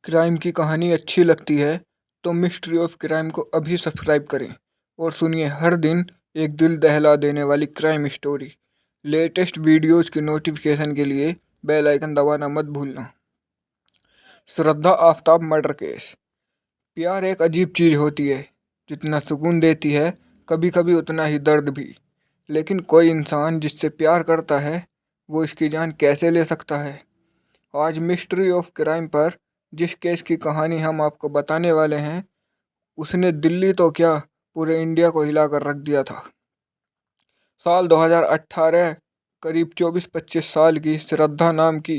Crime की कहानी अच्छी लगती है तो मिस्ट्री ऑफ क्राइम को अभी सब्सक्राइब करें और सुनिए हर दिन एक दिल दहला देने वाली क्राइम स्टोरी। लेटेस्ट वीडियोज़ की नोटिफिकेशन के लिए बेल आइकन दबाना मत भूलना। श्रद्धा आफ्ताब मर्डर केस। प्यार एक अजीब चीज़ होती है, जितना सुकून देती है कभी कभी उतना ही दर्द भी। लेकिन कोई इंसान जिससे प्यार करता है वो इसकी जान कैसे ले सकता है। आज मिस्ट्री ऑफ क्राइम पर जिस केस की कहानी हम आपको बताने वाले हैं, उसने दिल्ली तो क्या पूरे इंडिया को हिलाकर रख दिया था। साल 2018, करीब 24-25 साल की श्रद्धा नाम की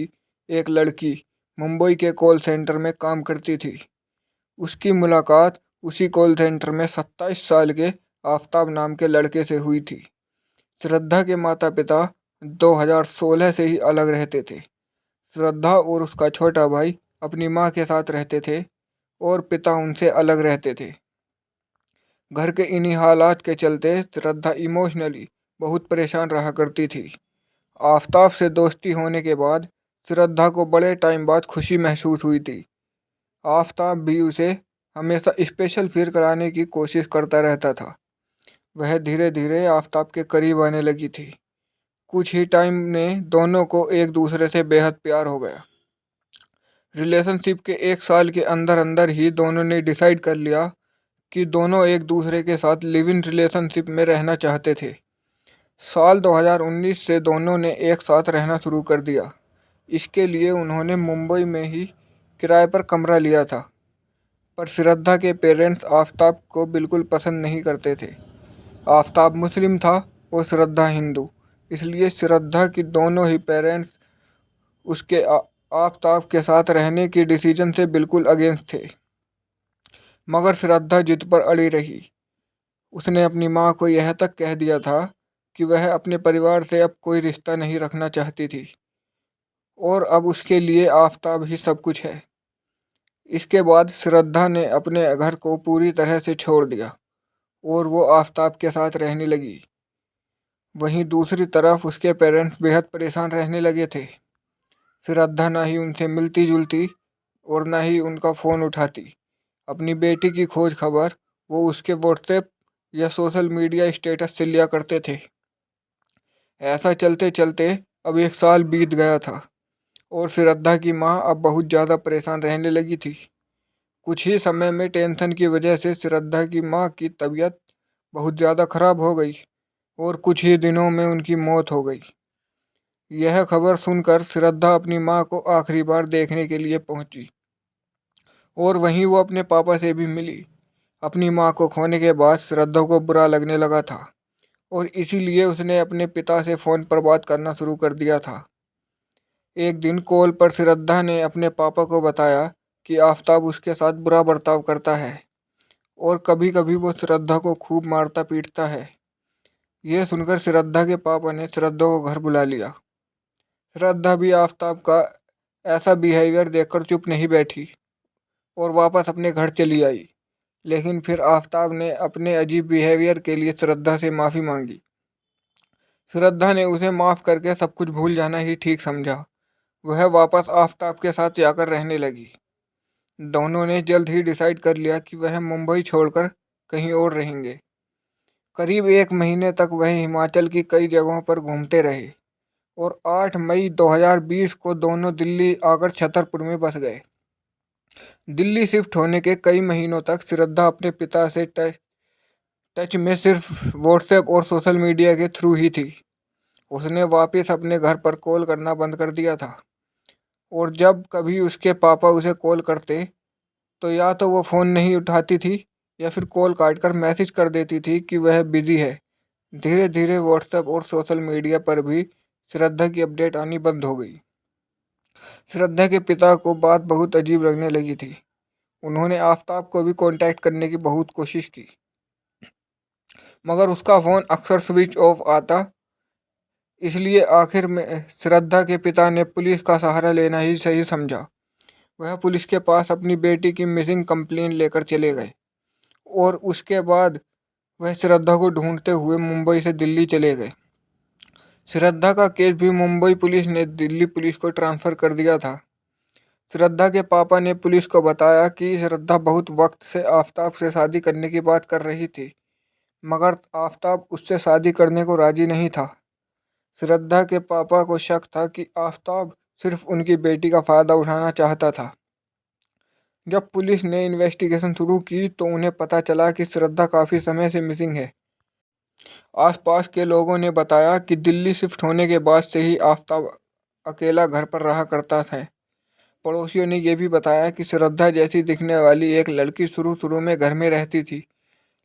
एक लड़की मुंबई के कॉल सेंटर में काम करती थी। उसकी मुलाकात उसी कॉल सेंटर में 27 साल के आफ्ताब नाम के लड़के से हुई थी। श्रद्धा के माता पिता 2016 से ही अलग रहते थे। श्रद्धा और उसका छोटा भाई अपनी माँ के साथ रहते थे और पिता उनसे अलग रहते थे। घर के इन्हीं हालात के चलते श्रद्धा इमोशनली बहुत परेशान रहा करती थी। आफताब से दोस्ती होने के बाद श्रद्धा को बड़े टाइम बाद खुशी महसूस हुई थी। आफताब भी उसे हमेशा स्पेशल फील कराने की कोशिश करता रहता था। वह धीरे धीरे आफताब के करीब आने लगी थी। कुछ ही टाइम ने दोनों को एक दूसरे से बेहद प्यार हो गया। रिलेशनशिप के 1 साल के अंदर अंदर ही दोनों ने डिसाइड कर लिया कि दोनों एक दूसरे के साथ लिव इन रिलेशनशिप में रहना चाहते थे। साल 2019 से दोनों ने एक साथ रहना शुरू कर दिया। इसके लिए उन्होंने मुंबई में ही किराए पर कमरा लिया था। पर श्रद्धा के पेरेंट्स आफताब को बिल्कुल पसंद नहीं करते थे। आफताब मुस्लिम था और श्रद्धा हिंदू, इसलिए श्रद्धा की दोनों ही पेरेंट्स उसके आफताब के साथ रहने की डिसीजन से बिल्कुल अगेंस्ट थे। मगर श्रद्धा जिद पर अड़ी रही। उसने अपनी माँ को यह तक कह दिया था कि वह अपने परिवार से अब कोई रिश्ता नहीं रखना चाहती थी और अब उसके लिए आफताब ही सब कुछ है। इसके बाद श्रद्धा ने अपने घर को पूरी तरह से छोड़ दिया और वो आफताब के साथ रहने लगी। वहीं दूसरी तरफ उसके पेरेंट्स बेहद परेशान रहने लगे थे। श्रद्धा ना ही उनसे मिलती जुलती और ना ही उनका फ़ोन उठाती। अपनी बेटी की खोज खबर वो उसके व्हाट्सएप या सोशल मीडिया स्टेटस से लिया करते थे। ऐसा चलते चलते अब 1 साल बीत गया था और श्रद्धा की माँ अब बहुत ज़्यादा परेशान रहने लगी थी। कुछ ही समय में टेंशन की वजह से श्रद्धा की माँ की तबीयत बहुत ज़्यादा खराब हो गई और कुछ ही दिनों में उनकी मौत हो गई। यह खबर सुनकर श्रद्धा अपनी माँ को आखिरी बार देखने के लिए पहुंची और वहीं वो अपने पापा से भी मिली। अपनी माँ को खोने के बाद श्रद्धा को बुरा लगने लगा था और इसीलिए उसने अपने पिता से फ़ोन पर बात करना शुरू कर दिया था। एक दिन कॉल पर श्रद्धा ने अपने पापा को बताया कि आफताब उसके साथ बुरा बर्ताव करता है और कभी कभी वो श्रद्धा को खूब मारता पीटता है। यह सुनकर श्रद्धा के पापा ने श्रद्धा को घर बुला लिया। श्रद्धा भी आफताब का ऐसा बिहेवियर देखकर चुप नहीं बैठी और वापस अपने घर चली आई। लेकिन फिर आफताब ने अपने अजीब बिहेवियर के लिए श्रद्धा से माफ़ी मांगी। श्रद्धा ने उसे माफ़ करके सब कुछ भूल जाना ही ठीक समझा। वह वापस आफताब के साथ जाकर रहने लगी। दोनों ने जल्द ही डिसाइड कर लिया कि वह मुंबई छोड़कर कहीं और रहेंगे। करीब 1 महीने तक वह हिमाचल की कई जगहों पर घूमते रहे और 8 मई 2020 को दोनों दिल्ली आकर छतरपुर में बस गए। दिल्ली शिफ्ट होने के कई महीनों तक श्रद्धा अपने पिता से टच में सिर्फ व्हाट्सएप और सोशल मीडिया के थ्रू ही थी। उसने वापस अपने घर पर कॉल करना बंद कर दिया था और जब कभी उसके पापा उसे कॉल करते तो या तो वो फ़ोन नहीं उठाती थी या फिर कॉल काटकर मैसेज कर देती थी कि वह बिज़ी है। धीरे धीरे व्हाट्सएप और सोशल मीडिया पर भी श्रद्धा की अपडेट आनी बंद हो गई। श्रद्धा के पिता को बात बहुत अजीब लगने लगी थी। उन्होंने आफताब को भी कांटेक्ट करने की बहुत कोशिश की, मगर उसका फ़ोन अक्सर स्विच ऑफ आता। इसलिए आखिर में श्रद्धा के पिता ने पुलिस का सहारा लेना ही सही समझा। वह पुलिस के पास अपनी बेटी की मिसिंग कंप्लेंट लेकर चले गए और उसके बाद वह श्रद्धा को ढूंढते हुए मुंबई से दिल्ली चले गए। श्रद्धा का केस भी मुंबई पुलिस ने दिल्ली पुलिस को ट्रांसफ़र कर दिया था। श्रद्धा के पापा ने पुलिस को बताया कि श्रद्धा बहुत वक्त से आफताब से शादी करने की बात कर रही थी, मगर आफताब उससे शादी करने को राजी नहीं था। श्रद्धा के पापा को शक था कि आफताब सिर्फ उनकी बेटी का फायदा उठाना चाहता था। जब पुलिस ने इन्वेस्टिगेशन शुरू की तो उन्हें पता चला कि श्रद्धा काफ़ी समय से मिसिंग है। आसपास के लोगों ने बताया कि दिल्ली शिफ्ट होने के बाद से ही आफताब अकेला घर पर रहा करता था। पड़ोसियों ने यह भी बताया कि श्रद्धा जैसी दिखने वाली एक लड़की शुरू शुरू में घर में रहती थी,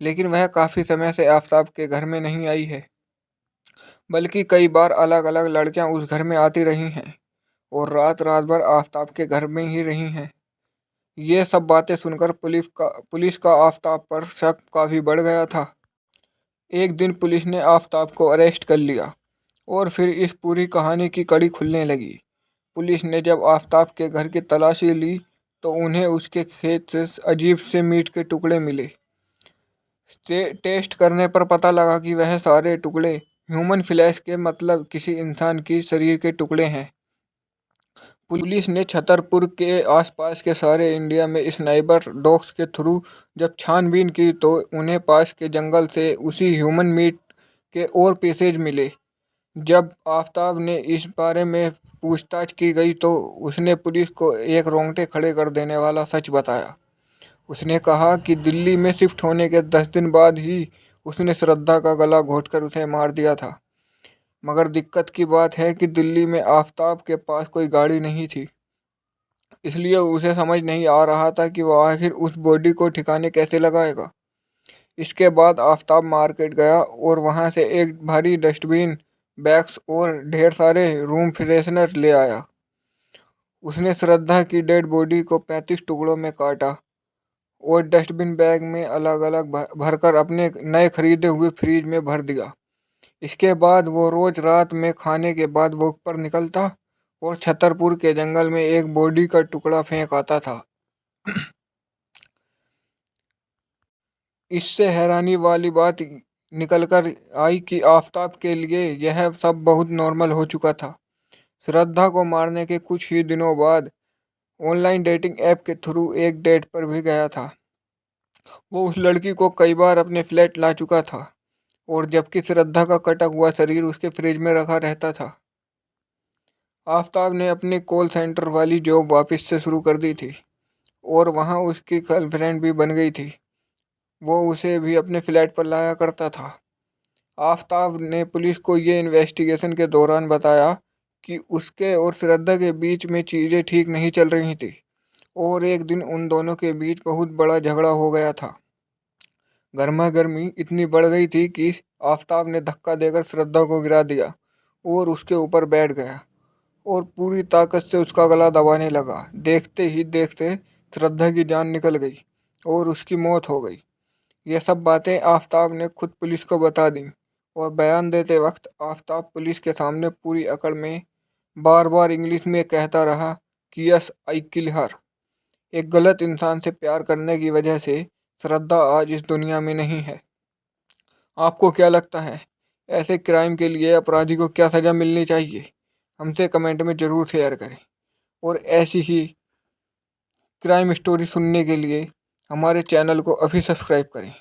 लेकिन वह काफ़ी समय से आफताब के घर में नहीं आई है, बल्कि कई बार अलग अलग लड़कियां उस घर में आती रही हैं और रात रात भर आफताब के घर में ही रही हैं। ये सब बातें सुनकर पुलिस का आफताब पर शक काफ़ी बढ़ गया था। एक दिन पुलिस ने आफताब को अरेस्ट कर लिया और फिर इस पूरी कहानी की कड़ी खुलने लगी। पुलिस ने जब आफताब के घर की तलाशी ली तो उन्हें उसके खेत से अजीब से मीट के टुकड़े मिले। टेस्ट करने पर पता लगा कि वह सारे टुकड़े ह्यूमन फ्लैश के, मतलब किसी इंसान की शरीर के टुकड़े हैं। पुलिस ने छतरपुर के आसपास के सारे इंडिया में स्नाइपर डॉग्स के थ्रू जब छानबीन की तो उन्हें पास के जंगल से उसी ह्यूमन मीट के और पीसेज मिले। जब आफताब ने इस बारे में पूछताछ की गई तो उसने पुलिस को एक रोंगटे खड़े कर देने वाला सच बताया। उसने कहा कि दिल्ली में शिफ्ट होने के 10 दिन बाद ही उसने श्रद्धा का गला घोंटकर उसे मार दिया था। मगर दिक्कत की बात है कि दिल्ली में आफताब के पास कोई गाड़ी नहीं थी, इसलिए उसे समझ नहीं आ रहा था कि वह आखिर उस बॉडी को ठिकाने कैसे लगाएगा। इसके बाद आफताब मार्केट गया और वहां से एक भारी डस्टबिन, बैग्स और ढेर सारे रूम फ्रेशनर ले आया। उसने श्रद्धा की डेड बॉडी को 35 टुकड़ों में काटा और डस्टबिन बैग में अलग अलग भरकर अपने नए खरीदे हुए फ्रिज में भर दिया। इसके बाद वो रोज रात में खाने के बाद वॉक पर निकलता और छतरपुर के जंगल में एक बॉडी का टुकड़ा फेंक आता था। इससे हैरानी वाली बात निकल कर आई कि आफताब के लिए यह सब बहुत नॉर्मल हो चुका था। श्रद्धा को मारने के कुछ ही दिनों बाद ऑनलाइन डेटिंग ऐप के थ्रू एक डेट पर भी गया था। वो उस लड़की को कई बार अपने फ्लैट ला चुका था और जबकि श्रद्धा का कटा हुआ शरीर उसके फ्रिज में रखा रहता था। आफताब ने अपनी कॉल सेंटर वाली जॉब वापस से शुरू कर दी थी और वहाँ उसकी गर्लफ्रेंड भी बन गई थी। वो उसे भी अपने फ्लैट पर लाया करता था। आफताब ने पुलिस को ये इन्वेस्टिगेशन के दौरान बताया कि उसके और श्रद्धा के बीच में चीज़ें ठीक नहीं चल रही थी और एक दिन उन दोनों के बीच बहुत बड़ा झगड़ा हो गया था। गर्मा गर्मी इतनी बढ़ गई थी कि आफताब ने धक्का देकर श्रद्धा को गिरा दिया और उसके ऊपर बैठ गया और पूरी ताकत से उसका गला दबाने लगा। देखते ही देखते श्रद्धा की जान निकल गई और उसकी मौत हो गई। ये सब बातें आफताब ने खुद पुलिस को बता दी और बयान देते वक्त आफताब पुलिस के सामने पूरी अकड़ में बार बार इंग्लिश में कहता रहा कि यस आई किल हर। एक गलत इंसान से प्यार करने की वजह से श्रद्धा आज इस दुनिया में नहीं है। आपको क्या लगता है, ऐसे क्राइम के लिए अपराधी को क्या सज़ा मिलनी चाहिए? हमसे कमेंट में ज़रूर शेयर करें और ऐसी ही क्राइम स्टोरी सुनने के लिए हमारे चैनल को अभी सब्सक्राइब करें।